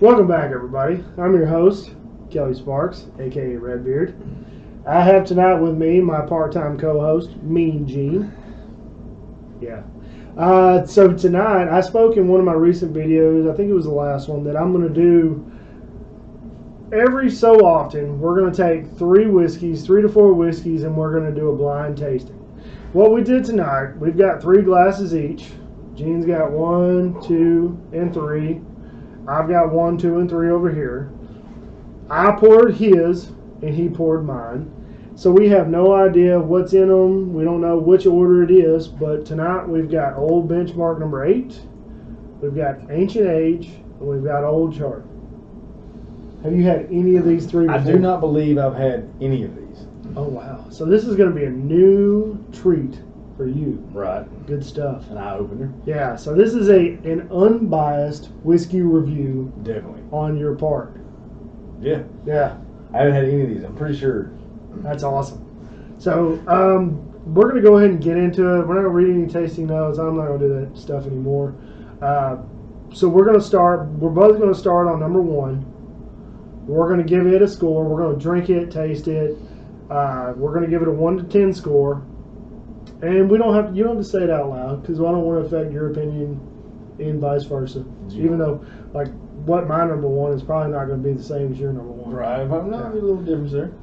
Welcome back, everybody. I'm your host, Kelly Sparks, aka Redbeard. I have tonight with me my part-time co-host, Mean Gene. Yeah. So tonight, I spoke in one of my recent videos, I think it was the last one, that I'm going to do every so often. We're going to take 3 to 4 whiskeys, and we're going to do a blind tasting. What we did tonight, we've got 3 glasses each. Gene's got 1, 2, and 3. I've got 1, 2, and 3 over here. I poured his, and he poured mine. So we have no idea what's in them. We don't know which order it is. But tonight we've got Old Benchmark number 8. We've got Ancient Age, and we've got Old Chart. Have you had any of these 3 before? I do not believe I've had any of these. Oh, wow. So this is going to be a new treat for you. Right. Good stuff. An eye-opener. Yeah, so this is an unbiased whiskey review. Definitely. On your part. Yeah. Yeah. I haven't had any of these, I'm pretty sure. That's awesome. So, we're going to go ahead and get into it. We're not going to read any tasting notes. I'm not going to do that stuff anymore. So we're going to start. We're both going to start on number 1. We're going to give it a score. We're going to drink it, taste it. We're going to give it a 1 to 10 score. And we don't have. You don't have to say it out loud because I don't want to affect your opinion, and vice versa. Yeah. Even though, like, what my number 1 is probably not going to be the same as your number 1. Right. If I'm not, there's a little difference there.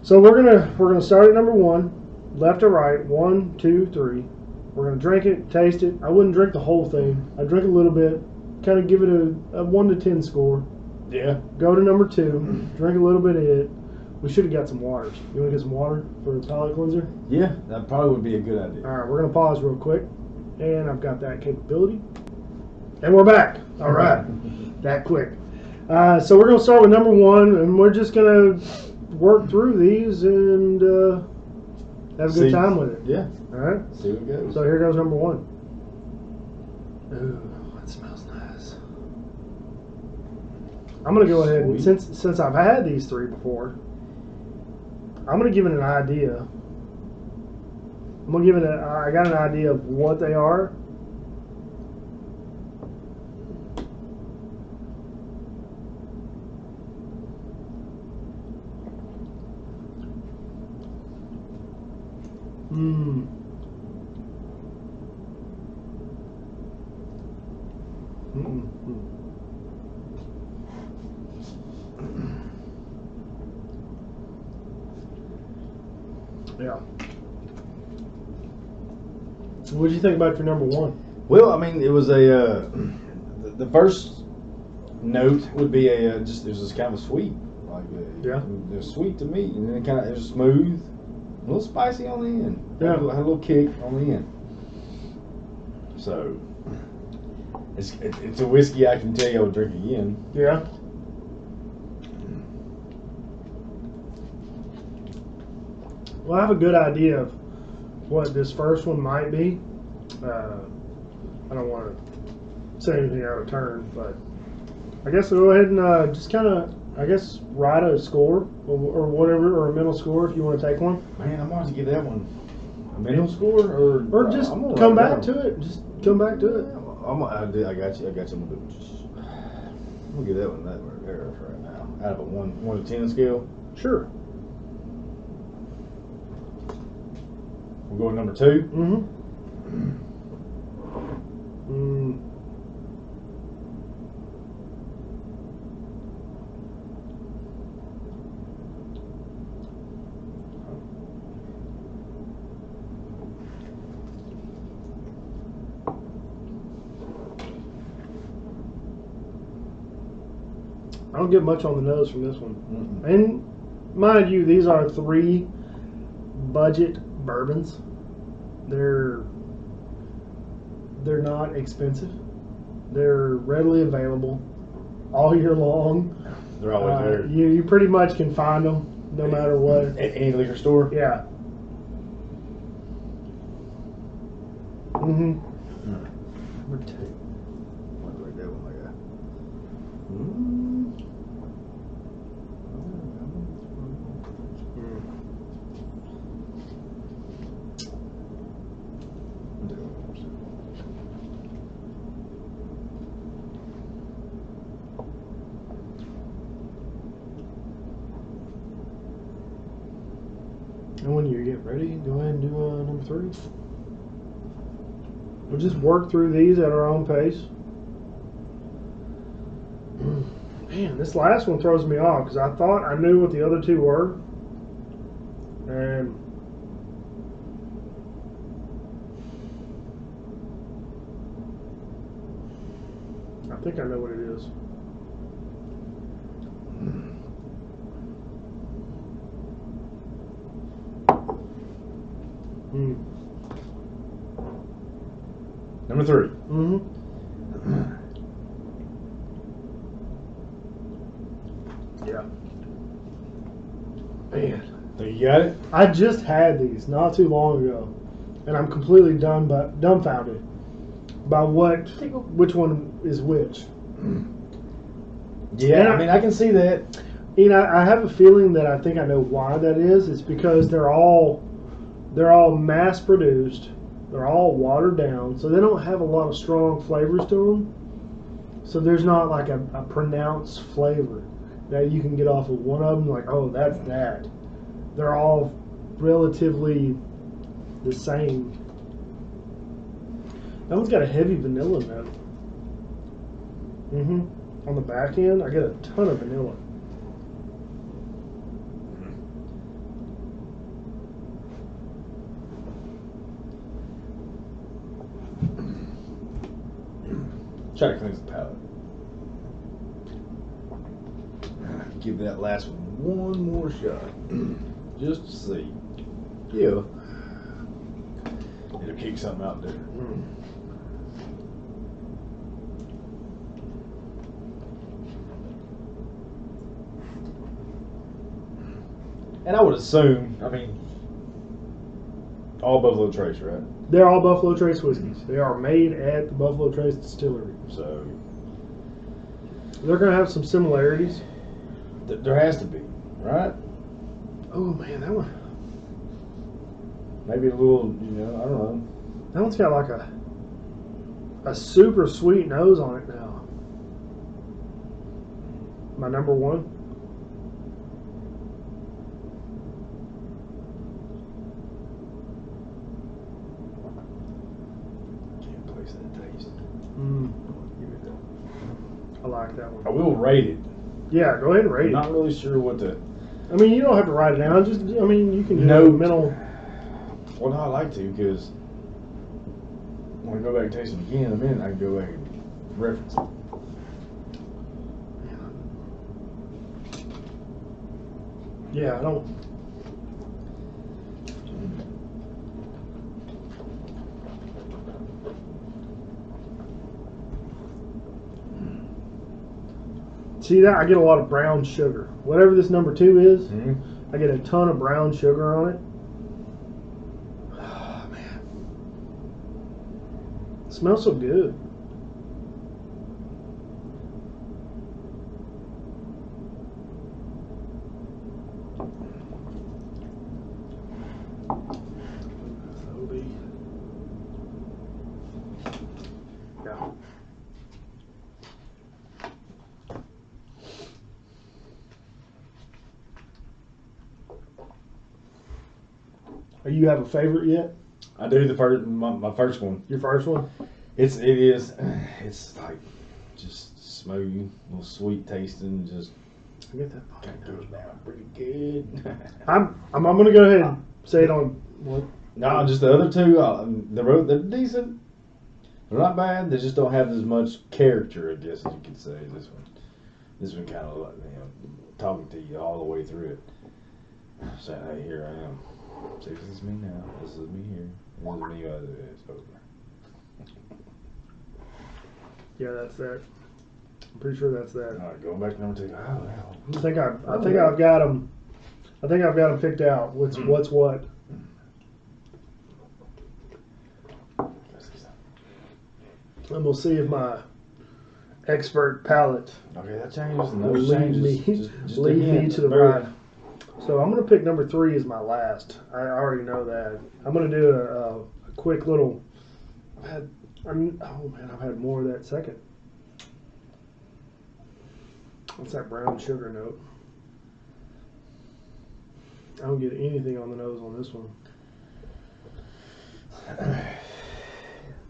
So we're gonna start at number 1, left to right. 1, 2, 3. We're gonna drink it, taste it. I wouldn't drink the whole thing. I'd drink a little bit, kind of give it a 1 to 10 score. Yeah. Go to number 2, drink a little bit of it. We should have got some waters. You want to get some water for a palate cleanser? Yeah, that probably would be a good idea. All right, we're going to pause real quick. And I've got that capability. And we're back. All right. That quick. So we're going to start with number 1, and we're just going to work through these and have a good time with it. Yeah. All right? See what goes. So here goes number 1. Ooh, that smells nice. I'm going to go ahead, and since I've had these 3 before, I'm going to give it an idea. I'm going to give it I got an idea of what they are. Yeah. So what did you think about your number 1? Well, I mean, it was the first note would be there's this kind of sweet, like they're sweet to me, and then it was smooth, a little spicy on the end. Yeah, had a little kick on the end. So it's a whiskey I can tell you I would drink again. Yeah. Well, I have a good idea of what this first one might be. I don't want to say anything out of turn, but I guess we'll go ahead and just kind of, write a score or whatever, or a mental score if you want to take one. Man, I'm going to give that one a mental score, or just come back to it. Just come back to it. I got you. I'm gonna give that one that right now. Out of a 1 to 10 scale. Sure. We'll go with number 2. I don't get much on the nose from this one. And mind you, these are 3 budget bourbons. They're not expensive. They're readily available all year long. They're always there. You pretty much can find them no matter what. At any liquor store? Yeah. Number 2. I'll write that one like that. And when you get ready, go ahead and do number 3. We'll just work through these at our own pace. Man, this last one throws me off because I thought I knew what the other 2 were. And I think I know what it is. Number 3. Mm-hmm. Yeah. Man. Think you got it? I just had these not too long ago, and I'm completely dumbfounded by which one is which. Yeah, And I mean, I can see that. You know, I have a feeling that I think I know why that is. It's because they're all mass produced, they're all watered down, so they don't have a lot of strong flavors to them. So there's not like a pronounced flavor that you can get off of one of them. Like, oh, that's that. They're all relatively the same. That one's got a heavy vanilla note. On the back end, I get a ton of vanilla. Try to cleanse the palate. Give that last one more shot. Just to see. Yeah. It'll kick something out there. And I would assume, I mean, all Buffalo Trace, right? They're all Buffalo Trace whiskeys. They are made at the Buffalo Trace Distillery. So They're going to have some similarities. There has to be, right? Oh, man, that one. Maybe a little, I don't know. That one's got like a super sweet nose on it now. My number 1. Can't place that taste. Give it that. I like that one. I will rate it. Yeah, go ahead and rate I'm it. not really sure what to. I mean, you don't have to write it down. Just, I mean, you can do No. a mental. Well, no, I like to because when I go back and taste it again in a minute, I can go back and reference it. Yeah, I don't. See that? I get a lot of brown sugar. Whatever this number 2 is, I get a ton of brown sugar on it. Oh, man. It smells so good. Yeah. You have a favorite yet? I do the first, my first one. Your first one? It's like just smooth, a little sweet tasting, just I get that. kind of goes down pretty good. I'm gonna go ahead and say it on what? No, just the other two, they're decent. They're not bad. They just don't have as much character, I guess, as you could say. This one kind of like, talking to you all the way through it. Saying, hey, here I am. See, this is me now. This is me here. This is me as it is over. Yeah, that's that. I'm pretty sure that's that. All right, going back to number 2. Oh, hell. I think I've got them. I think I've got them picked out. What's what? And we'll see if my expert palate Okay, that changes. will Those lead changes. me Just lead me again, to the very- right. So I'm gonna pick number 3 as my last. I already know that. I'm gonna do a quick little. I've had more of that second. What's that brown sugar note? I don't get anything on the nose on this one.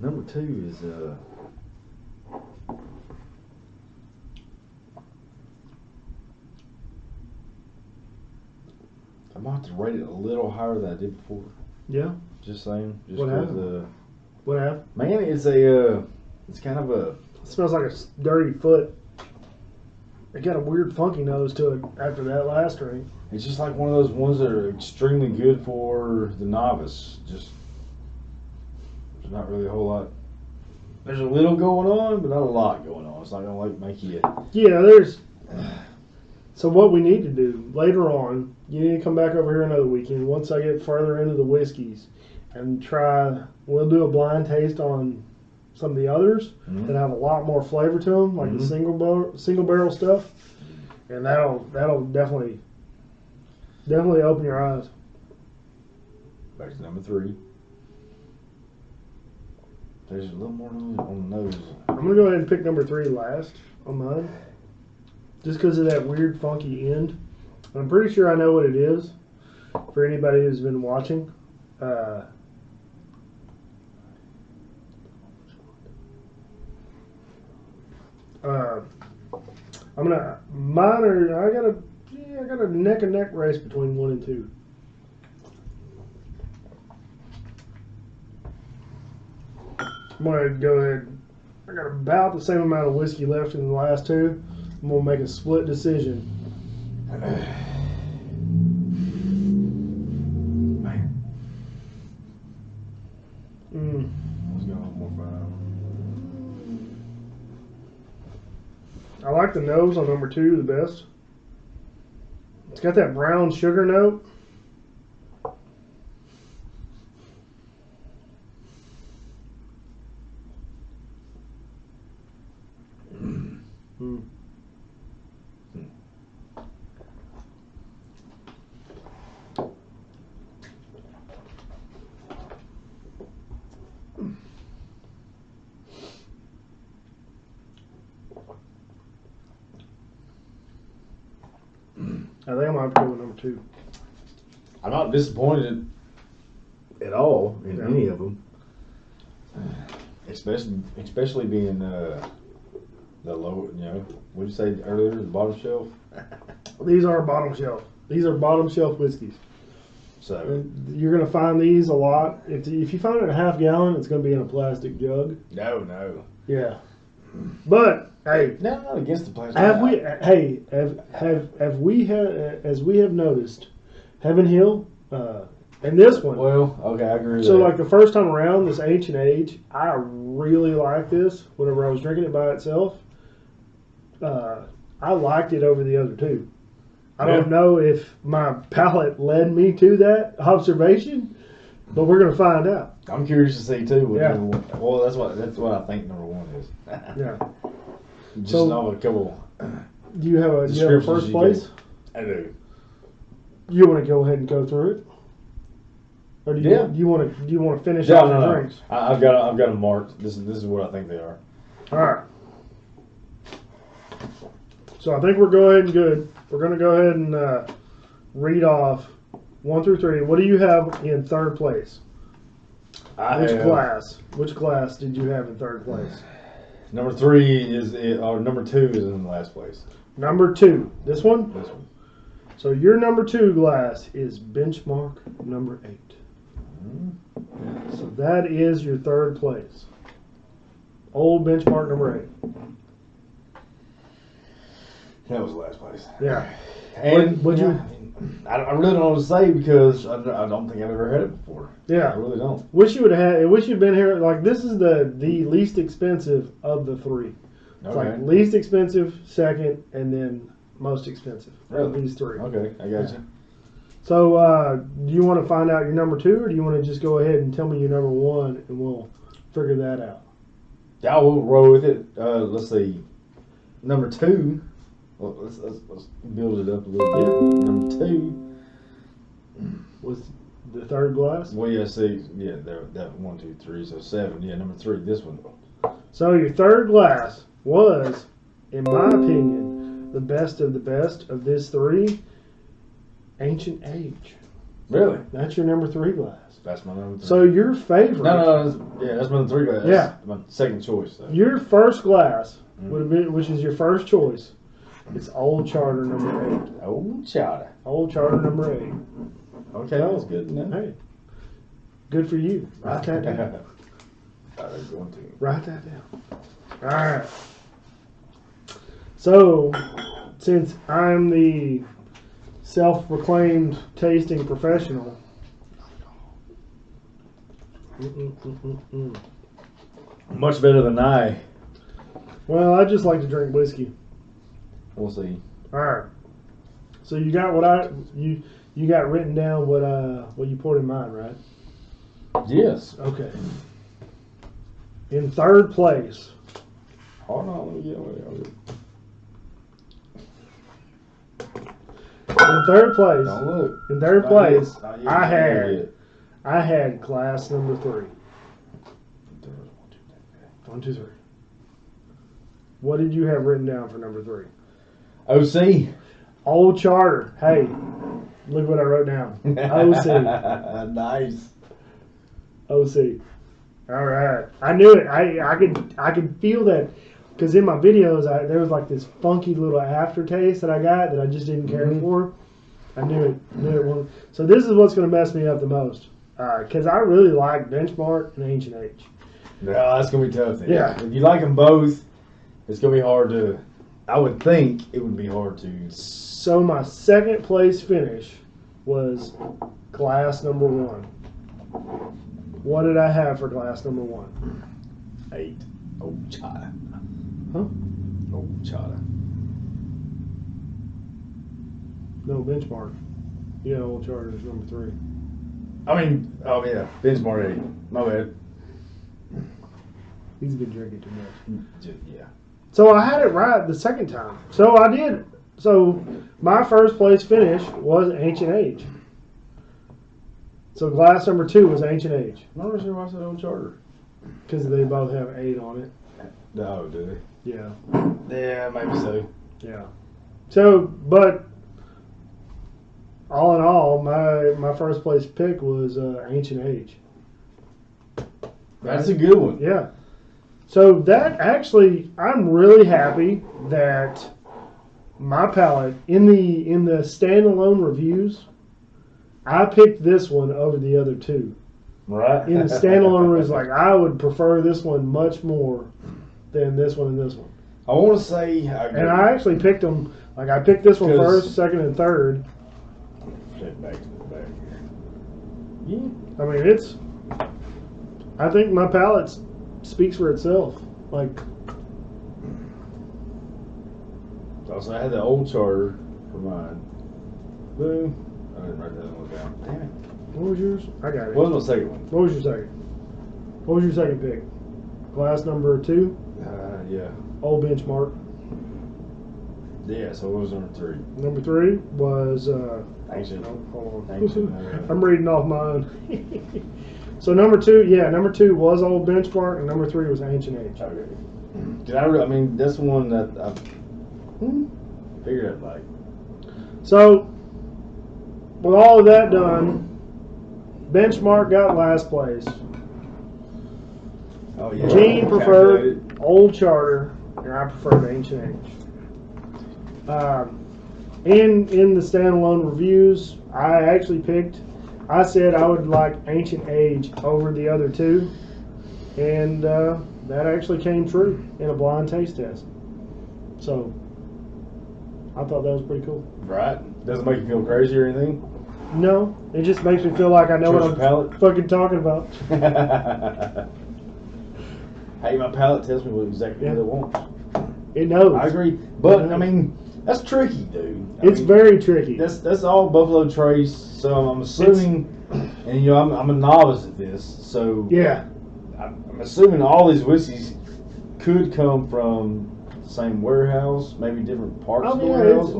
Number 2 is I'm about to rate it a little higher than I did before. Yeah. Just saying. Just What happened? What happened? Man, it's kind of a. It smells like a dirty foot. It got a weird funky nose to it after that last drink. It's just like one of those ones that are extremely good for the novice. Just there's not really a whole lot. There's a little going on, but not a lot going on. It's not gonna make you. Yeah, there's. So what we need to do later on, you need to come back over here another weekend once I get further into the whiskeys and try. We'll do a blind taste on some of the others that have a lot more flavor to them, like the single barrel stuff, and that'll definitely open your eyes. Back to number 3. There's a little more on the nose. I'm gonna go ahead and pick number 3 last on mine, just because of that weird funky end. I'm pretty sure I know what it is. For anybody who's been watching. I got a neck and neck race between 1 and 2. I'm gonna go ahead. I got about the same amount of whiskey left in the last 2. I'm gonna make a split decision. Man. Let's go more fun. I like the nose on number 2 the best. It's got that brown sugar note. I think I'm gonna have to go with number 2. I'm not disappointed at all in any of them, especially being the low. What did you say earlier? The bottom shelf. These are bottom shelf. These are bottom shelf whiskeys. So you're gonna find these a lot. If you find it a half gallon, it's gonna be in a plastic jug. No. Yeah, but hey, no, not against the plastic. As we have noticed, Heaven Hill, and this one. Well, okay, I agree with So that. like the first time around, this Ancient Age, I really liked this. Whenever I was drinking it by itself, I liked it over the other 2. I don't know if my palate led me to that observation, but we're gonna find out. I'm curious to see too. Yeah. Well, that's what I think number 1 is. Yeah. Just So- know a couple. Do you have a Descriptions first you place? I do. You want to go ahead and go through it, or do you Yeah. do you want to finish Yeah, off no. your drinks? I've got them marked. This is what I think they are. All right. So I think we're good. We're going to go ahead and read off 1 through 3. What do you have in third place? Which glass did you have in third place? Number 3 or number 2 is in the last place. Number 2. This one? This one. So your number 2 glass is Benchmark number 8. So that is your third place. Old Benchmark number 8. That was the last place. Yeah. And I really don't know what to say because I don't think I've ever had it before. Yeah. I really don't. Wish you would have had. Wish you'd been here. Like this is the least expensive of the 3. It's like least expensive, second, and then most expensive. Of these 3. Okay, I got you. So, do you want to find out your number 2, or do you want to just go ahead and tell me your number 1, and we'll figure that out? Yeah, we'll roll with it. Let's see. Number 2. Well, let's build it up a little bit. Number 2 was the third glass. Well, yeah, see, yeah, that 1, 2, 3, so 7. Yeah, number 3, this one. So your third glass was, in my opinion, the best of this 3. Ancient Age. Really? That's your number 3 glass. That's my number 3. So your favorite. No, that's my number 3 glass. Yeah. That's my second choice, though. Your first glass would have been, which is your first choice. It's Old Charter number 8. Old Charter. Old Charter number 8. Okay, that was good. No. Hey, good for you. Write that down. I was going to. Write that down. All right. So, since I'm the self-proclaimed tasting professional, Much better than I. well, I just like to drink whiskey. We'll see. All right. So you got what you got written down what you poured in mine, right? Yes. Okay. In third place. Hold on, let me get away. In third place. Don't look. In third Not place, yet. Not yet. I had glass number 3. 1, 2, 3. What did you have written down for number 3? OC. Old Charter. Hey, look what I wrote down. OC. Nice. OC. All right. I knew it. I could feel that because in my videos there was like this funky little aftertaste that I got that I just didn't care for. I knew it. Knew it won't. So this is what's going to mess me up the most because I really like Benchmark and Ancient Age. No, that's gonna be tough. Then. Yeah. If you like them both, it's gonna be hard to. I would think it would be hard to. So my second place finish was glass number 1. What did I have for glass number 1? 8. Old Charter. Huh? Old Charter. No, Benchmark. Yeah, Old Charter is number 3. I mean, oh yeah, Benchmark 8. My bad. He's been drinking too much. Yeah. So I had it right the second time. So I did. So my first place finish was Ancient Age. So glass number 2 was Ancient Age. I'm not really sure why I said Old Charter. Because they both have 8 on it. No, do they? Yeah. Yeah, maybe so. Yeah. So, but all in all, my first place pick was Ancient Age. That's a good one. Yeah. So that actually, I'm really happy that my palate in the standalone reviews, I picked this one over the other 2. Right. In the standalone reviews, like I would prefer this one much more than this one and this one. I want to say. And I actually picked them. Like I picked this one 'Cause- first, second, and third. Flip back to the back here. Yeah. I mean, I think my palate speaks for itself. Like, So I had the Old Charter for mine. Boom. I didn't write that one down. Damn it. what was yours? I got it. What was my second one? What was your second? What was your second pick? Glass number 2, Yeah. Old Benchmark. Yeah, so what was number 3? Number 3 was. Ancient. Hold on. Ancient. I'm reading off mine. So number 2, number 2 was Old Benchmark, and number 3 was Ancient Age. Okay. I mean, that's the one that I figured I'd like. So, with all of that done, Benchmark got last place. Oh yeah. Gene preferred Calculated. Old Charter, and I preferred Ancient Age. In the standalone reviews, I said I would like Ancient Age over the other 2, and that actually came true in a blind taste test. So, I thought that was pretty cool. Right? Doesn't make you feel crazy or anything? No, it just makes me feel like I know Trust what your I'm fucking talking about. Hey, my palate tells me exactly what it wants. It knows. I agree. But, I mean, that's tricky, dude. It's very tricky. That's all Buffalo Trace, so I'm assuming, and you know, I'm a novice at this, so Yeah. I'm assuming all these whiskeys could come from the same warehouse, maybe different parts of the warehouse.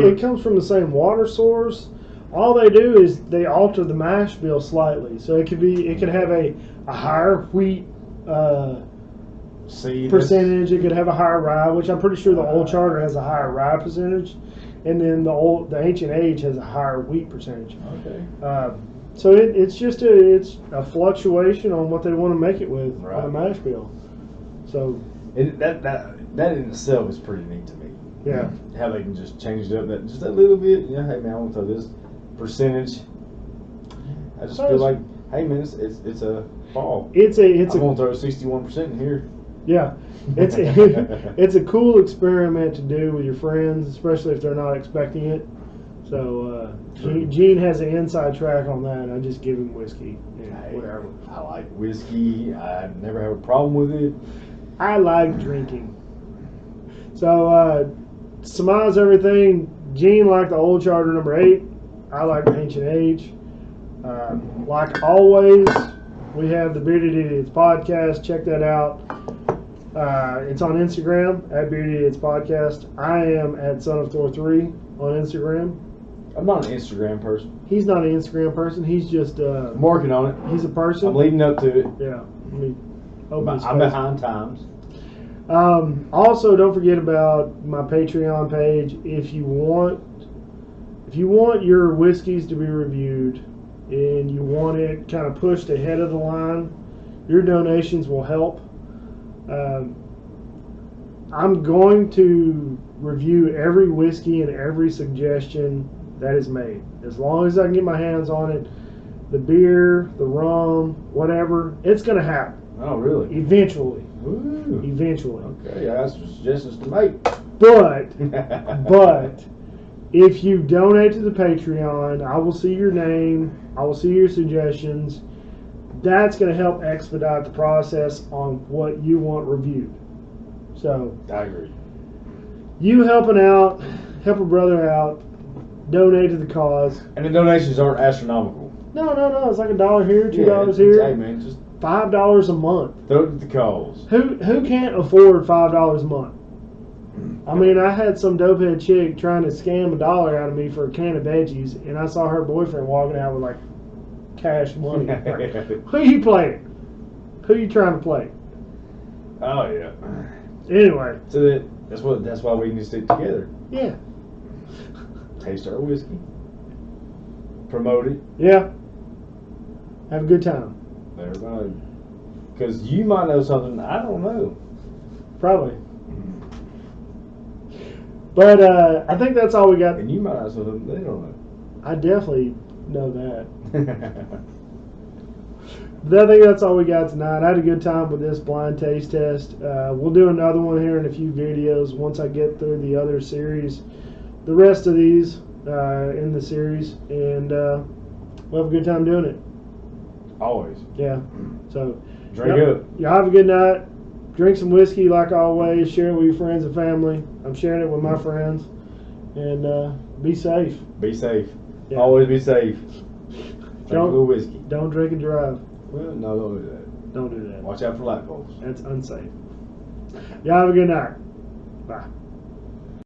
It comes from the same water source. All they do is they alter the mash bill slightly, so it could have a higher wheat percentage. It could have a higher rye, which I'm pretty sure the Old Charter has a higher rye percentage, and then the ancient age has a higher wheat percentage. Okay. So it's just a fluctuation on what they want to make it with on a mash bill. So that in itself is pretty neat to me. yeah, How they can just change it up just a little bit. You know, hey man, I want to throw this percentage. I just feel like, hey man, it's a fall. I'm gonna throw 61% in here. Yeah, it's a cool experiment to do with your friends, especially if they're not expecting it. So Gene has an inside track on that. And I just give him whiskey and whatever. I like whiskey. I never have a problem with it. I like drinking. So to surmise everything, Gene liked the Old Charter number 8. I like the Ancient Age. Like always, we have the Bearded Idiots podcast. Check that out. It's on Instagram at Bearded Idiots podcast. I am at Son of Thor 3 on Instagram. I'm not an Instagram person. He's not an Instagram person. He's just I'm working on it. He's a person. I'm leading up to it. Yeah. I'm behind times. Also, don't forget about my Patreon page. If you want your whiskeys to be reviewed and you want it kind of pushed ahead of the line, your donations will help. I'm going to review every whiskey and every suggestion that is made. As long as I can get my hands on it, the beer, the rum, whatever, it's going to happen. Oh, really? Eventually. Ooh. Eventually. Okay, I got some suggestions to make. But if you donate to the Patreon, I will see your name. I will see your suggestions. That's going to help expedite the process on what you want reviewed. So I agree. You helping out, help a brother out, donate to the cause. And the donations aren't astronomical. No. It's like $1 here, $2 here. Hey man, just $5 a month. throw it at the cause. Who can't afford $5 a month? I mean, I had some dopehead chick trying to scam $1 out of me for a can of veggies, and I saw her boyfriend walking out with like cash money. Like, who you playing? Who you trying to play? Oh yeah. Anyway. So that's why we need to stick together. Yeah. Taste our whiskey. Promote it. Yeah. Have a good time. Everybody. Because you might know something I don't know. Probably. But I think that's all we got. And you might know something they don't know. I definitely know that. But I think that's all we got tonight. I had a good time with this blind taste test. We'll do another one here in a few videos once I get through the other series, the rest of these in the series, and we'll have a good time doing it. Always. Yeah. So drink up. Y'all have a good night. Drink some whiskey like always. Share it with your friends and family. I'm sharing it with my friends. And be safe. Be safe. Yeah. Always be safe. Drink a little whiskey. Don't drink and drive. Well, no, don't do that. Don't do that. Watch out for light bulbs. That's unsafe. Y'all have a good night. Bye.